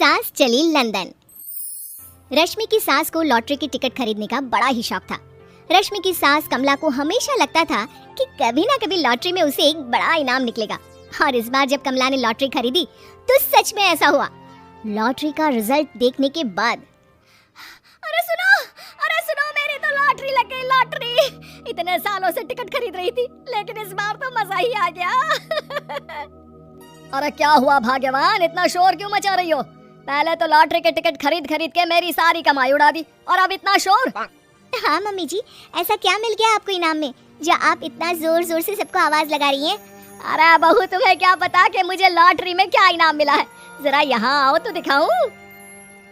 सास चली लंदन। रश्मि की सास को लॉटरी की टिकट खरीदने का बड़ा ही शौक था। रश्मि की सास कमला को हमेशा लगता था कि कभी ना कभी लॉटरी में उसे एक बड़ा इनाम निकलेगा। और इस बार जब कमला ने लॉटरी खरीदी तो सच में ऐसा हुआ। लॉटरी का रिजल्ट देखने के बाद अरे सुनो मेरी तो लॉटरी लग गई, लॉटरी। इतने सालों से टिकट खरीद रही थी लेकिन इस बार तो मजा ही आ गया। अरे क्या हुआ भाग्यवान, इतना शोर क्यों मचा रही हो? पहले तो लॉटरी के टिकट खरीद के मेरी सारी कमाई उड़ा दी और अब इतना शोर। हाँ मम्मी जी, ऐसा क्या मिल गया आपको इनाम में जो आप इतना जोर जोर से सबको आवाज लगा रही हैं? अरे बहू, तुम्हें क्या पता कि मुझे लॉटरी में क्या इनाम मिला है? जरा यहाँ आओ तो दिखाऊं।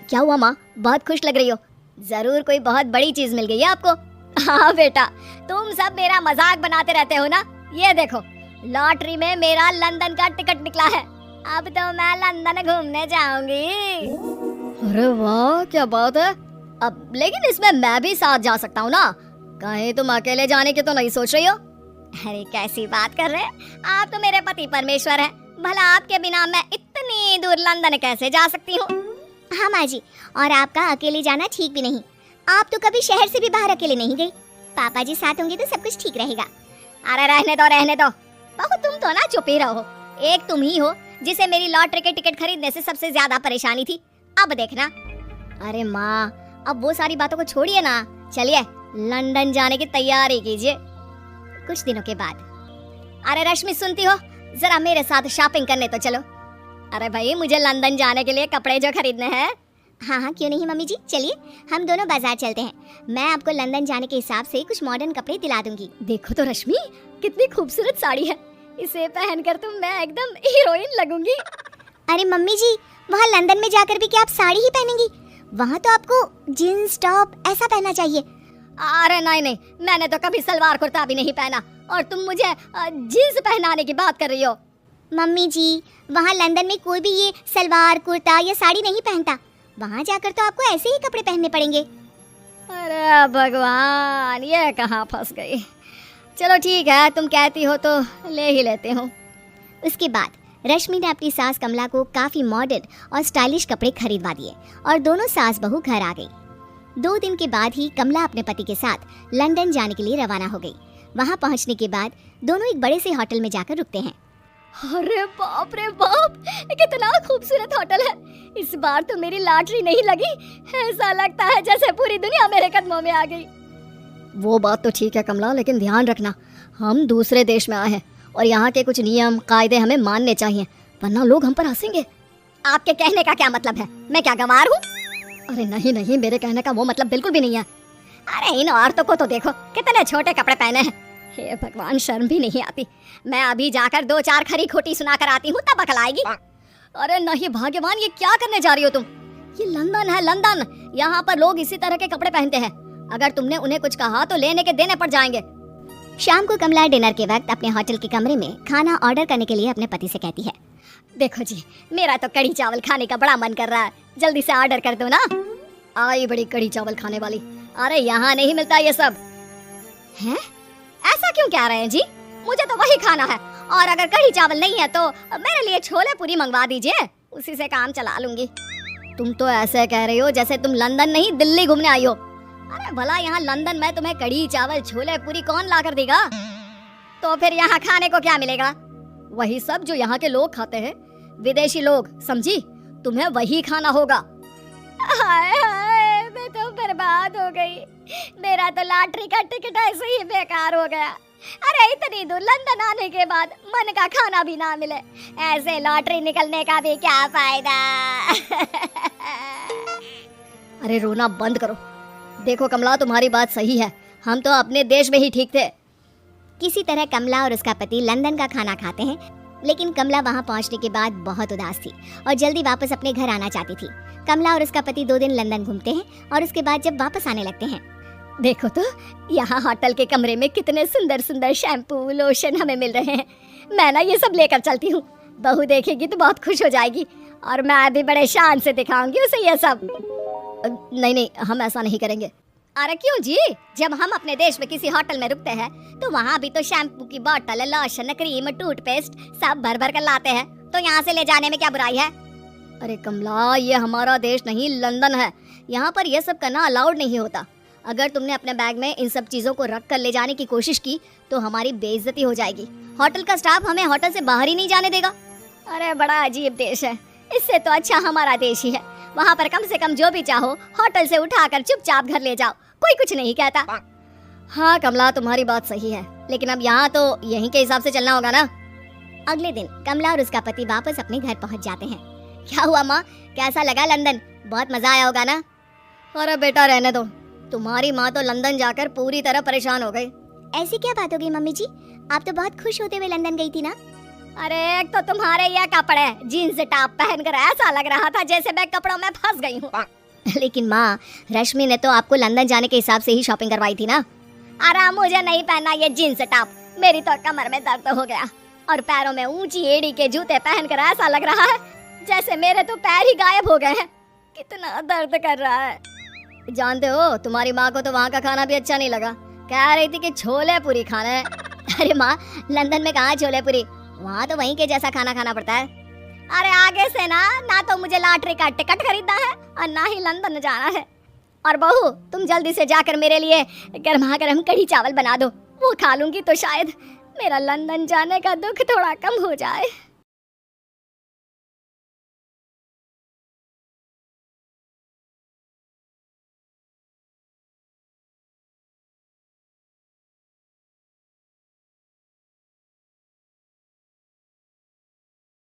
क्या हुआ माँ, बहुत खुश लग रही हो? जरूर कोई बहुत बड़ी चीज मिल गई है आपको। हाँ बेटा, तुम सब मेरा मजाक बनाते रहते हो ना। ये देखो, लॉटरी में मेरा लंदन का टिकट निकला है। अब तो मैं लंदन घूमने जाऊंगी। अरे वाह, क्या बात है। अब लेकिन इसमें मैं भी साथ जा सकता हूँ ना? कहीं तुम अकेले जाने की तो नहीं सोच रही हो? अरे कैसी बात कर रहे हैं, आप तो मेरे पति परमेश्वर हैं। भला आपके बिना मैं इतनी दूर लंदन कैसे जा सकती हूँ? हाँ माँ जी, और आपका अकेले जाना ठीक भी नहीं। आप तो कभी शहर से भी बाहर अकेले नहीं गई। पापा जी साथ होंगे तो सब कुछ ठीक रहेगा। अरे रहने दो बहू, तुम तो ना चुप ही रहो। एक तुम ही हो जिसे मेरी लॉटरी के टिकट खरीदने से सबसे ज्यादा परेशानी थी। अब देखना। अरे माँ, अब वो सारी बातों को छोड़िए ना, चलिए लंदन जाने की तैयारी कीजिए कुछ दिनों के बाद। अरे रश्मि, सुनती हो? जरा मेरे साथ शॉपिंग करने तो चलो। अरे भाई, मुझे लंदन जाने के लिए कपड़े जो खरीदने हैं। हाँ क्यों नहीं मम्मी जी, चलिए हम दोनों बाजार चलते हैं। मैं आपको लंदन जाने के हिसाब से कुछ मॉडर्न कपड़े दिला दूंगी। देखो तो रश्मि, कितनी खूबसूरत साड़ी है। इसे पहनकर तो मैं एकदम हीरोइन लगूंगी। अरे मम्मी जी, वहाँ लंदन में जाकर भी क्या आप साड़ी ही पहनेंगी? वहाँ तो आपको जीन्स टॉप ऐसा पहनना चाहिए। अरे नहीं, मैंने तो कभी सलवार कुर्ता भी नहीं पहना और तुम मुझे जीन्स पहनाने की बात कर रही हो। मम्मी जी, वहाँ लंदन में कोई भी ये सलवार कुर्ता या साड़ी नहीं पहनता। वहाँ जाकर तो आपको ऐसे ही कपड़े पहनने पड़ेंगे। अरे भगवान, ये कहाँ फंस गई। चलो ठीक है, तुम कहती हो तो ले ही लेते हूँ। उसके बाद रश्मि ने अपनी सास कमला को काफी मॉडर्न और स्टाइलिश कपड़े खरीदवा दिए और दोनों सास बहू घर आ गई। 2 दिन के बाद ही कमला अपने पति के साथ लंदन जाने के लिए रवाना हो गई। वहाँ पहुँचने के बाद दोनों एक बड़े से होटल में जाकर रुकते हैं। अरे बाप रे बाप, कितना खूबसूरत होटल है। इस बार तो मेरी लॉटरी नहीं लगी। ऐसा लगता है जैसे पूरी दुनिया मेरे कदमों में आ गई। वो बात तो ठीक है कमला, लेकिन ध्यान रखना, हम दूसरे देश में आए हैं और यहाँ के कुछ नियम कायदे हमें मानने चाहिए, वरना लोग हम पर हंसेंगे। आपके कहने का क्या मतलब है? मैं क्या गंवार हूँ? अरे नहीं, मेरे कहने का वो मतलब बिल्कुल भी नहीं है। अरे इन औरतों को तो देखो, कितने छोटे कपड़े पहने हैं। हे भगवान, शर्म भी नहीं आती। मैं अभी जाकर 2-4 खरी खोटी सुना कर आती हूँ, तब अकल आएगी। अरे नहीं भाग्यवान, ये क्या करने जा रही हो तुम? ये लंदन है, लंदन। यहाँ पर लोग इसी तरह के कपड़े पहनते हैं। अगर तुमने उन्हें कुछ कहा तो लेने के देने पड़ जाएंगे। शाम को कमला डिनर के वक्त अपने होटल के कमरे में खाना ऑर्डर करने के लिए अपने पति से कहती है, देखो जी, मेरा तो कढ़ी चावल खाने का बड़ा मन कर रहा है, जल्दी से ऑर्डर कर दो ना। आई बड़ी कढ़ी चावल खाने वाली। अरे यहाँ नहीं मिलता ये सब। हैं? ऐसा क्यों कह रहे हैं जी? मुझे तो वही खाना है, और अगर कढ़ी चावल नहीं है तो मेरे लिए छोले पूरी मंगवा दीजिए, उसी से काम चला लूंगी। तुम तो ऐसे कह रही हो जैसे तुम लंदन नहीं दिल्ली घूमने आई हो। अरे भला यहाँ लंदन में तुम्हें कढ़ी चावल छोले पूरी कौन ला कर देगा? तो फिर यहाँ खाने को क्या मिलेगा? वही सब जो यहाँ के लोग खाते हैं, विदेशी लोग, समझी? तुम्हें वही खाना होगा। हाय हाय, मैं तो बर्बाद हो गई। मेरा तो लॉटरी का टिकट ऐसे ही बेकार हो गया। अरे इतनी दूर लंदन आने के बाद मन का खाना भी ना मिले, ऐसे लॉटरी निकलने का भी क्या फायदा। अरे रोना बंद करो। देखो कमला, तुम्हारी बात सही है, हम तो अपने देश में ही ठीक थे। किसी तरह कमला और उसका पति लंदन का खाना खाते हैं, लेकिन कमला वहां पहुंचने के बाद बहुत उदास थी और जल्दी वापस अपने घर आना चाहती थी। कमला और उसका पति 2 दिन लंदन घूमते हैं और उसके बाद जब वापस आने लगते हैं, देखो तो यहाँ होटल के कमरे में कितने सुंदर सुंदर शैम्पू लोशन हमें मिल रहे हैं। मैं ना ये सब लेकर चलती हूँ, बहू देखेगी तो बहुत खुश हो जाएगी और मैं भी बड़े शान से दिखाऊंगी उसे ये सब। नहीं, हम ऐसा नहीं करेंगे। अरे क्यों जी? जब हम अपने देश में किसी होटल में रुकते हैं तो वहाँ भी तो शैम्पू की बोतल, लोशन, क्रीम, टूथपेस्ट सब भर भर कर लाते हैं, तो यहाँ से ले जाने में क्या बुराई है? अरे कमला, ये हमारा देश नहीं लंदन है। यहाँ पर ये सब करना अलाउड नहीं होता। अगर तुमने अपने बैग में इन सब चीजों को रख कर ले जाने की कोशिश की तो हमारी बेइज्जती हो जाएगी। होटल का स्टाफ हमें होटल से बाहर ही नहीं जाने देगा। अरे बड़ा अजीब देश है, इससे तो अच्छा हमारा देश ही है। वहाँ पर कम से कम जो भी चाहो होटल से उठाकर चुपचाप घर ले जाओ, कोई कुछ नहीं कहता। हाँ कमला, तुम्हारी बात सही है, लेकिन अब यहाँ तो यहीं के हिसाब से चलना होगा ना। अगले दिन कमला और उसका पति वापस अपने घर पहुँच जाते हैं। क्या हुआ माँ, कैसा लगा लंदन? बहुत मजा आया होगा ना? अरे बेटा रहने दो, तुम्हारी माँ तो लंदन जाकर पूरी तरह परेशान हो गई। ऐसी क्या बात हो गई मम्मी जी? आप तो बहुत खुश होते हुए लंदन गई थी ना? अरे एक तो तुम्हारे ये कपड़े, जीन्स टॉप पहनकर ऐसा लग रहा था जैसे मैं कपड़ों में फंस गई हूँ। लेकिन माँ, रश्मि ने तो आपको लंदन जाने के हिसाब से ही शॉपिंग करवाई थी ना। अरे मुझे नहीं पहनना ये जीन्स टॉप, मेरी तो कमर में दर्द हो गया और पैरों में ऊंची एड़ी के जूते पहनकर ऐसा लग रहा है जैसे मेरे तो पैर ही गायब हो गए हैं। कितना दर्द कर रहा है। जानते हो, तुम्हारी माँ को तो वहाँ का खाना भी अच्छा नहीं लगा, कह रही थी कि छोले पूरी खाना है। अरे माँ, लंदन में कहाँ छोले पूरी, वहाँ तो वहीं के जैसा खाना खाना पड़ता है। अरे आगे से ना तो मुझे लॉटरी का टिकट खरीदना है और ना ही लंदन जाना है। और बहू, तुम जल्दी से जाकर मेरे लिए गर्मा गर्म कढ़ी चावल बना दो, वो खा लूंगी तो शायद मेरा लंदन जाने का दुख थोड़ा कम हो जाए।